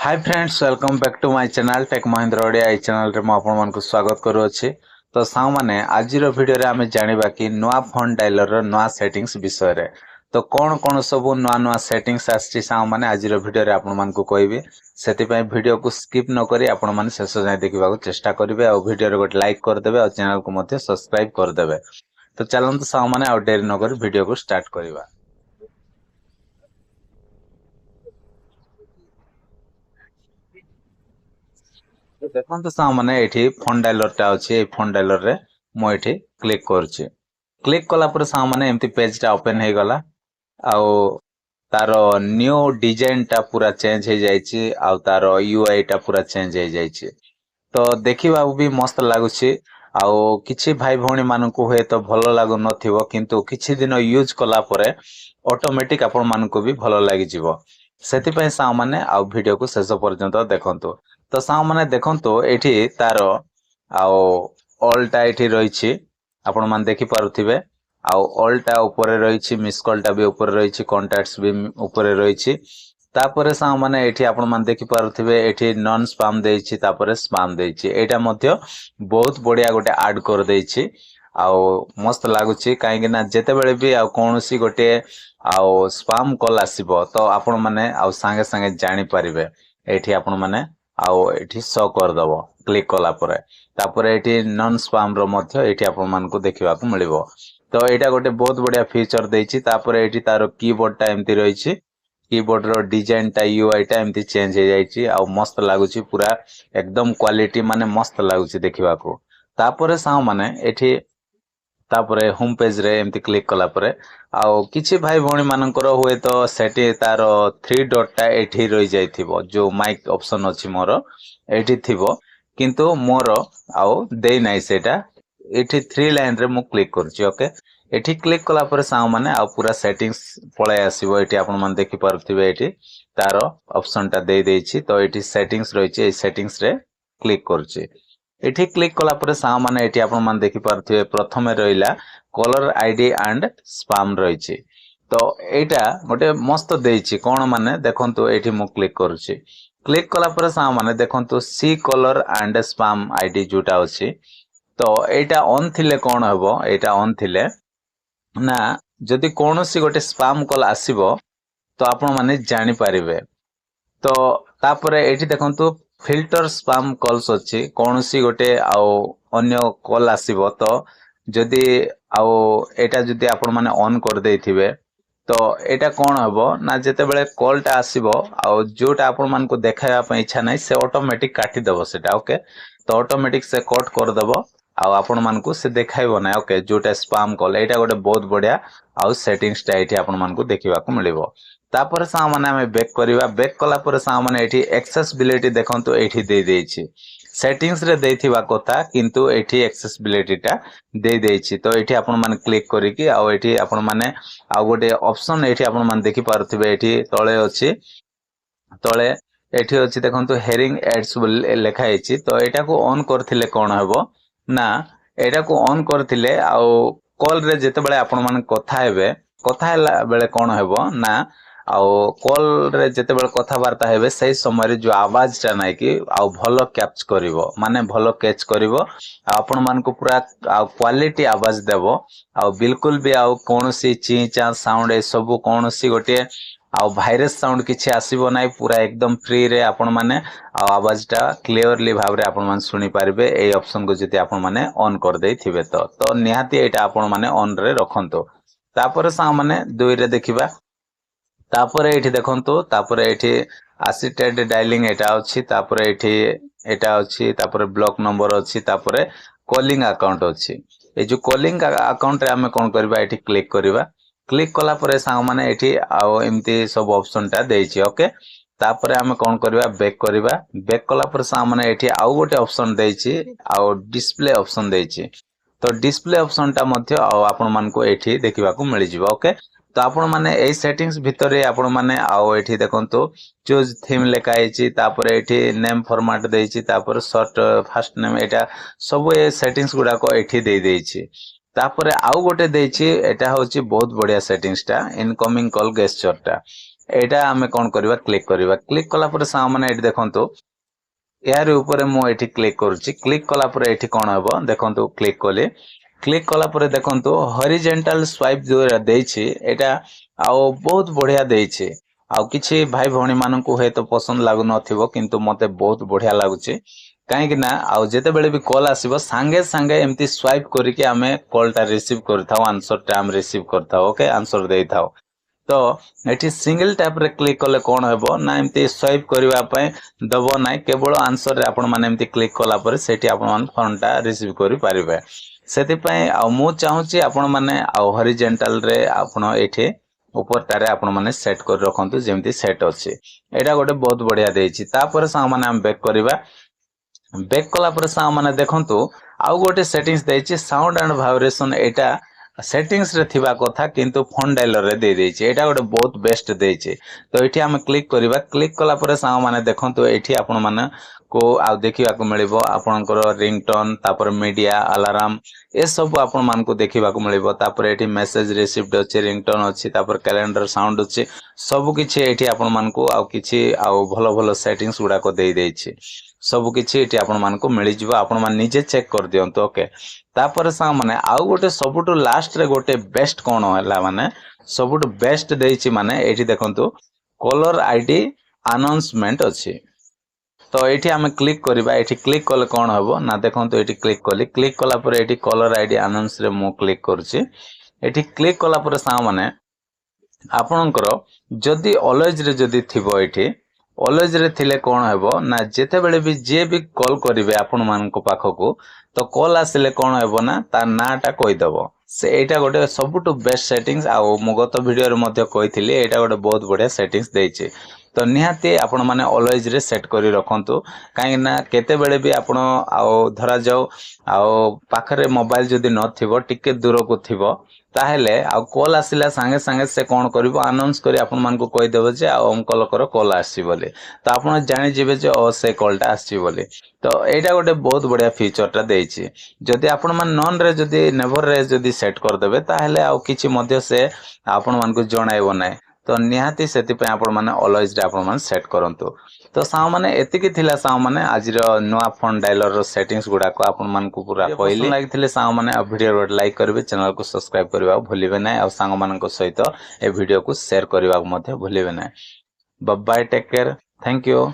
Hi friends, welcome back to my channel tech Mahindra Odia. ए channel रे म आपन को स्वागत करूछि। तो साउ माने आज रो वीडियो रे हमें जानिबा कि नवा फोन डायलर रो नवा सेटिंग्स विषय रे। तो कोन कोन सब नवा सेटिंग्स आछि साउ माने आज रो वीडियो रे आपन मान को कहबी। सेति पय वीडियो को स्किप न करी आपन मान शेष जाय देखिबा को चेष्टा करिवे और वीडियो रे गोट लाइक कर देबे और चैनल को मध्ये सब्सक्राइब कर देबे। तो चलंत साउ माने और देरी न करी वीडियो को स्टार्ट करिवा। देखो सामने ये फोन डायलर टा अच्छे फोन डायलर रे मु ये क्लिक करुच्ची। क्लिक कला पर सामने एमती पेज टा ओपन हो गला आउ तार न्यू डिजाइन टा पूरा चेंज हो जाइए आउ तार यूआई टा पूरा चेंज हो जाइए। तो देखा भी मस्त लगुच आउ किछि भाई भौणी मानकु हुए तो भल लागु नथिबो किंतु किछि दिन यूज कला परे ऑटोमेटिक आपण मानकु भी भल लागि जिवो। सेति पय सा माने आउ वीडियो को शेष पर्यंत देखंतु। तो सा माने देखंतु एठी तार आउ ऑलटा एठी रहिछि आपण मान देखि पारुथिबे। आउ ऑलटा ऊपर रहिछि, मिस कॉल टा भी ऊपर रहिछि, कॉन्टैक्ट्स भी ऊपर रहिछि। तापरे सा माने एठी आपण मान देखि पारुथिबे एठी नॉन स्पैम देछि, तापरे स्पैम देछि। एटा मध्ये बहुत बढ़िया गोटे ऐड कर देछि आउ मस्त लागुछि काहे ना जेते बेले भी आउ कोनोसी गोटे आउ स्पैम कॉल आसीबो तो आपण माने आउ संगे संगे जानि परिबे। एठी आपण माने आउ एठी शो कर दबो क्लिक कला परे। तापरे एठी नॉन स्पैम रो मध्ये एठी आपण मान को देखिबा को मिलिबो। तो एटा गोटे बहुत बढ़िया फीचर देछि। तापरे एठी तारो कीबोर्ड टा एम्ति रहिछि, कीबोर्ड रो डिजाइन टा यूआई टा एम्ति चेंज हो जाइछि आ मस्त लागुछि पूरा एकदम क्वालिटी माने मस्त लागुछि देखिबा को। तापरे साउ माने एठी तापरे होम पेज रे एम्ति क्लिक कला परे आउ किछि भाई भौणी मानकर हुए तो सेठी तारो 3 डॉट टा एठी रहि जाइथिबो जो माइक ऑप्शन अछि मोर एठी थिबो किंतु मोर आउ देई नै सेटा एठी 3 लाइन रे मु क्लिक करछि। ओके एठी क्लिक कला परे साउ माने आ पूरा सेटिंग्स पळे आसीबो। एठी आपण मान देखि पारुथिबे एठी तारो ऑप्शन टा देई देछि। तो एठी सेटिंग्स रहिछि, ए सेटिंग्स रे क्लिक करछि। एठी क्लिक कला परे साउ माने एठी आपण मान देखि पारुथिबे प्रथमे रहिला कलर आईडी एंड स्पैम रहिछि। तो एटा गोटे मस्त देछि कोन माने देखंतु एठी मु क्लिक करूछि। क्लिक कला परे साउ माने देखंतु सी कलर एंड स्पैम आईडी जोटा अछि। तो एटा ऑन थिले कोन हबो, एटा ऑन थिले ना जदि कोनोसी गोटे स्पैम कॉल आसीबो तो आपण माने जानि पारिबे। तो तापरे एठी देखंतु फिल्टर स्पैम कॉल्स अछि। कोनोसी गोटे आउ अन्य कॉल आसीबो तो जदि आउ एटा जदि आपण माने ऑन कर देथिबे तो एटा कोन हबो ना जेते बेले कॉल टा आसीबो आउ जोटा आपण मान को देखाया पय इच्छा नै से ऑटोमेटिक काटी दबो सेटा। ओके तो ऑटोमेटिक से कट कर दबो आउ आपण मान को से देखाइबो ना। ओके जोटा स्पैम कॉल एटा गोटे बहुत बढ़िया आउ सेटिंग्स टा एठी आपण मान को देखिबा को मिलिबो। तापर सा माने हमें बैक करिवा। बैक कला पर सा माने एठी एक्सेसिबिलिटी देखंतु एठी दे देछि। सेटिंग्स रे देथिबा कोता किंतु एठी एक्सेसिबिलिटी टा दे देछि। तो एठी आपण माने क्लिक करिकि आउ एठी आपण माने आउ गोटे ऑप्शन एठी आपण माने देखि पारुथिबे एठी तळे अछि, तळे एठी अछि देखंतु हेरिंग एड्स लेखा हेछि। तो एटा को ऑन करथिले कोन हेबो ना एटा को ऑन करथिले आउ कॉल रे जेते बेले आपण माने कथा हेबे, कथा हला बेले कोन हेबो ना आउ कॉल रे जेते बेले कथा वार्ता हेबे सही समय रे जो आवाज टा नै कि आउ भलो कैप्च करिवो माने भलो कैच करिवो आपण मान को पूरा क्वालिटी आवाज देबो आउ बिल्कुल भी आउ कोनोसी ची चा साउंड ए सब कोनोसी गोटे आउ वायरस साउंड किछि आसीबो नै। पूरा एकदम फ्री रे आपण माने आवाज टा क्लियरली भाबरे आपण मान सुनी पारिबे। ए ऑप्शन को जति आपण माने ऑन कर देई थिबे तो निहाती एटा आपण माने ऑन रे रखंतो। तापर सा माने दुई रे देखिबा। तापर एठी देखंतु तापर एठी असिस्टेड डायलिंग एटा अछि। तापर एठी एटा अछि, तापर ब्लॉक नंबर अछि, तापर कॉलिंग अकाउंट अछि। ए जो कॉलिंग अकाउंट रे हमें कोन करबा एठी क्लिक करबा। क्लिक कला परे सा माने एठी आउ एम्ति सब ऑप्शन टा देछि। ओके तापर हमें कोन करबा बैक करबा। बैक कला पर सा माने एठी आउ गोटे ऑप्शन देछि आउ डिस्प्ले ऑप्शन देछि। तो डिस्प्ले ऑप्शन टा मध्ये आपण मान को एठी देखिबा को मिलि जिवो। ओके तो आपण माने ए सेटिंग्स भितरे आपण माने आउ एठी देखंतु चूज थीम लेखा हेछि, तापर एठी नेम फॉर्मेट देछि, तापर शॉर्ट फर्स्ट नेम एटा सब ए सेटिंग्स गुडा को एठी दे देछि। तापर आउ गोटे देछि एटा होछि बहुत बढ़िया सेटिंग्स टा इनकमिंग कॉल गेस्चर टा। एटा आमे कोन करबा क्लिक करबा क्लिक कला पर सा माने एठी देखंतु यार ऊपर मु एठी क्लिक करूची क्लिक कला पर एठी कोन हबो देखंतु क्लिक कला पर देखंतु हॉरिजॉन्टल स्वाइप जो देछि एटा आउ बहुत बढ़िया देछि आउ किछि भाई भौणी माननकु हे तो पसंद लागु नथिबो किंतु मते बहुत बढ़िया लागुची काहे कि ना आउ जेते बेले भी कॉल आसीबो संगे संगे एम्ति स्वाइप करिके आमे कॉल टा रिसीव करथाउ आंसर टा हम रिसीव करथाउ ओके आंसर देथाउ तो एठी सिंगल टैप रे क्लिक कले कोन हेबो ना एम्ति स्वाइप करबा पय दबो ना केवल आंसर रे आपण माने एम्ति क्लिक कला पर सेठी आपण मान फोन टा रिसीव करि पारिबे सेति पय आ मु चाहूची आपण माने आ हॉरिजॉन्टल रे आपण एठी ऊपर तारे आपण माने सेट कर रखंतु जेमति सेट अछि एटा गोटे बहुत बढ़िया देछि तापर सा माने हम बैक कला पर सा माने देखंतु आउ गोटे सेटिंग्स देछि sound and vibration Etah settings रे थिबा कथा किंतु फोन डायलर रे दे देछि एटा गोटे बहुत बेस्ट देछि तो एठी हम क्लिक करबा क्लिक कला पर सा माने देखंतु एठी आपण माने को आ देखिबा को मिलिबो आपनकर रिंगटोन तापर मीडिया अलार्म ए सब आपण मान को देखिबा को मिलिबो तापर एठी मेसेज रिसीव्ड अछि रिंगटोन अछि तापर कैलेंडर साउंड अछि सब किछि एठी आपण मान को आ किछि आ भलो भलो सेटिंग्स गुडा को देई देछि सब किछि एठी आपण मान को मिलि जिवो आपण मान निजे चेक कर दियंतो ओके तापर सा माने आउ गोटे सबुटु लास्ट रे गोटे बेस्ट कोन होला माने सबुटु बेस्ट देछि माने एठी देखंतु कलर आईडी अनाउंसमेंट अछि तो एठी हमें क्लिक करबा एठी क्लिक कले कोन हबो ना देखंतु एठी क्लिक कला पर एठी कलर आईडी अनाउंस रे मु क्लिक करछि एठी क्लिक कला पर सा माने आपनकर जदी ऑलवेज रे जदी थिबो एठी ऑलवेज रे थिले कोन हेबो ना जेते बेले भी जे भी कॉल करिवे आपन मान को पाखको तो कॉल आसिले कोन हेबो ना ता नाटा कहि दबो से एटा गोटे सबुटु बेस्ट सेटिंग्स आ मु गत वीडियो रे मध्ये कहिथिली एटा गोटे बहुत बढ़िया सेटिंग्स देछि तो निहाती आपण माने ऑलवेज रे सेट करी रखंतु काहे ना केते बेले भी आपण आउ धरा जाऊ आउ पाखरे मोबाइल जदी न थिबो टिके दूर को थिबो ताहेले आउ कॉल आसिला संगे संगे से कोन करबो अनाउंस करी आपण मान को कहि देबो जे आ अंकल कर कॉल आसी बोले तो आपण जानि जिवे जे ओ से कॉल टा आसी बोले तो एटा गोटे बहुत बढ़िया फीचर टा देछि जदी आपण मान नॉन रे जदी नेवर रे जदी सेट कर देबे ताहेले आउ किछि मध्ये से आपण मान को जणाइबो नै तो निहाती सेति पे आपण माने ऑलवेज रे आपण माने सेट करंतु तो सा माने एतिकी थिला सा माने आज रो नवा फोन डायलर रो सेटिंग्स गुडा को आपण मान को पूरा कहली लागिथिले सा माने आ वीडियो रो लाइक करबे चैनल को सब्सक्राइब करबा भूलिबे नै आ संग मान को सहित ए वीडियो को शेयर करबा मध्ये भूलिबे नै bye bye take care thank you.